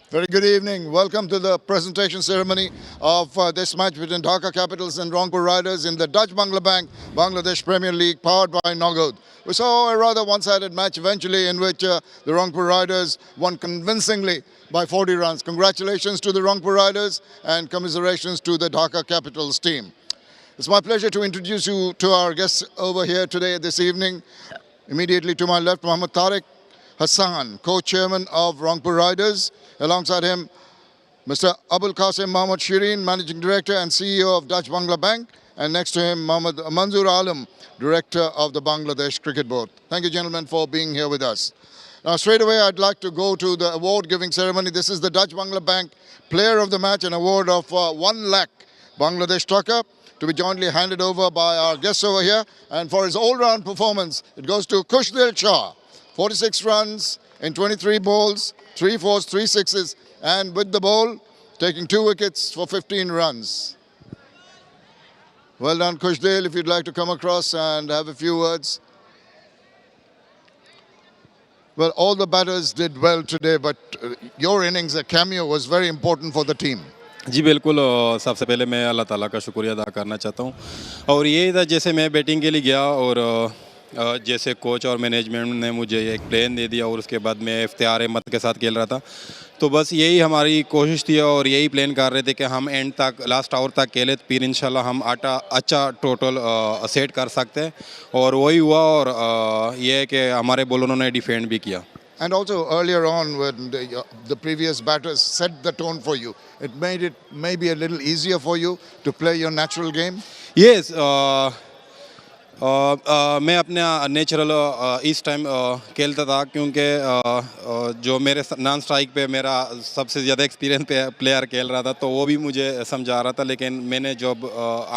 Very good evening. Welcome to the presentation ceremony of this match between Dhaka Capitals and Rangpur Riders in the Dutch Bangla Bank Bangladesh Premier League powered by Nogod. We saw a rather one-sided match eventually in which the Rangpur Riders won convincingly by 40 runs. Congratulations to the Rangpur Riders and commiserations to the Dhaka Capitals team. It's my pleasure to introduce you to our guests over here today, this evening. Immediately to my left, Mohammad Tariq Hassan, co-chairman of Rangpur Riders. Alongside him, Mr. Abul Qasim Mohammad Shireen, managing director and CEO of Dutch Bangla Bank. And next to him, Mohammad Manzoor Alam, director of the Bangladesh Cricket Board. Thank you, gentlemen, for being here with us. Now, straight away, I'd like to go to the award-giving ceremony. This is the Dutch Bangla Bank Player of the Match, an award of 1 lakh Bangladesh taka, to be jointly handed over by our guests over here. And for his all-round performance, it goes to Khushdil Shah. 46 runs in 23 balls, 3 fours, 3 sixes, and with the ball, taking 2 wickets for 15 runs. Well done, Khushdil, if you'd like to come across and have a few words. Well, all the batters did well today, but your innings, a cameo, was very important for the team. जी बिल्कुल सबसे पहले मैं अल्लाह ताला का शुक्रिया अदा करना चाहता हूँ और ये था जैसे मैं बैटिंग के लिए गया और जैसे कोच और मैनेजमेंट ने मुझे एक प्लान दे दिया और उसके बाद मैं इफ्तियार अहमद के साथ खेल रहा था तो बस यही हमारी कोशिश थी और यही प्लान कर रहे थे कि हम एंड तक लास्ट आवर तक खेले तो फिर इंशाल्लाह हम अच्छा टोटल सेट कर सकते हैं और वही हुआ और ये है कि हमारे बॉलरों ने डिफेंड भी किया. And also earlier on when the previous batters set the tone for you, it made it maybe a little easier for you to play your natural game? Yes, मैं अपने नेचुरल इस टाइम खेलता था क्योंकि जो मेरे नॉन स्ट्राइक पे मेरा सबसे ज़्यादा एक्सपीरियंस प्लेयर खेल रहा था तो वो भी मुझे समझा रहा था लेकिन मैंने जब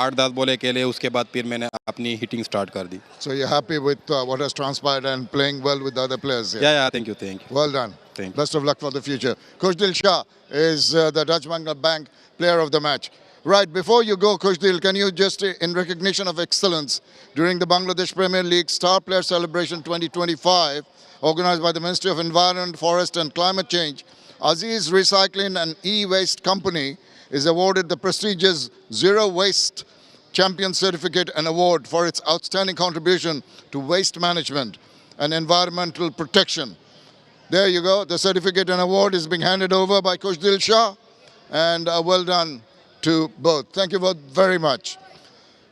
8-10 बॉलें खेले उसके बाद फिर मैंने अपनी हिटिंग स्टार्ट कर दी. So you're happy with what has transpired and playing well with the other players here? Yeah, thank you. Well done. Thank you. Best of luck for the future. Khushdil Shah is the Dutch Bangla Bank player of the match. Right, before you go, Khushdil, can you just, in recognition of excellence, during the Bangladesh Premier League Star Player Celebration 2025, organized by the Ministry of Environment, Forest and Climate Change, Aziz Recycling and E-Waste Company is awarded the prestigious Zero Waste Champion Certificate and Award for its outstanding contribution to waste management and environmental protection. There you go, the certificate and award is being handed over by Khushdil Shah, and well done to both. Thank you both very much.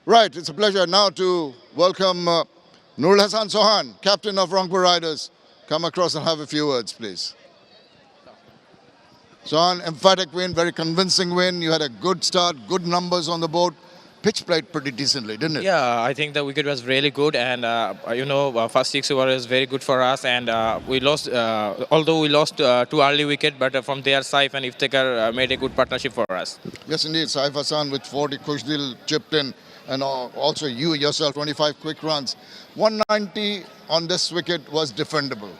Right, it's a pleasure now to welcome Nurul Hassan Sohan, captain of Rangpur Riders. Come across and have a few words, please. Sohan, emphatic win, very convincing win. You had a good start, good numbers on the board. Pitch played pretty decently, didn't it? Yeah, I think the wicket was really good, and first 6 overs was very good for us. And we lost, although we lost 2 early wickets, but from there Saif and Iftikhar made a good partnership for us. Yes, indeed. Saif Hassan with 40, Khushdil chipped in, and also you yourself 25 quick runs. 190 on this wicket was defendable.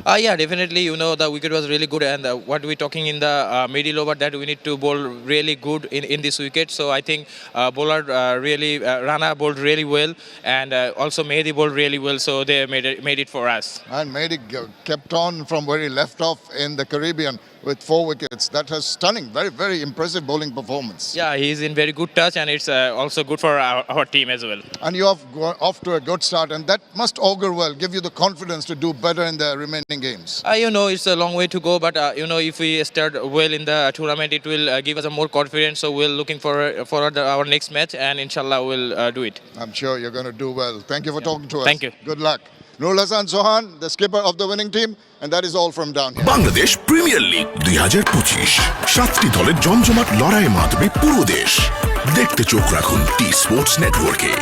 Yeah, definitely. The wicket was really good, and what we're talking in the middle over that we need to bowl really good in this wicket. So I think bowler Rana bowled really well, and also Mehdi bowled really well. So they made it for us. And Mehdi kept on from where he left off in the Caribbean with 4 wickets. That was stunning. Very, very impressive bowling performance. Yeah, he's in very good touch, and it's also good for our team as well. And you have gone off to a good start, and that must augur well, give you the confidence to do better in the remaining games. It's a long way to go, but if we start well in the tournament, it will give us a more confidence. So we're looking for our next match, and inshallah we'll do it. I'm sure you're going to do well. Thank you for talking to us. Thank you. Good luck. Nurul Hassan Sohan, the skipper of the winning team, and that is all from down here. Bangladesh premier league 2025 7টি দলের জমজমাট লড়াইয়ে মাতবে পুরো দেশ দেখতে চোখ রাখুন T Sports নেটওয়ার্কে.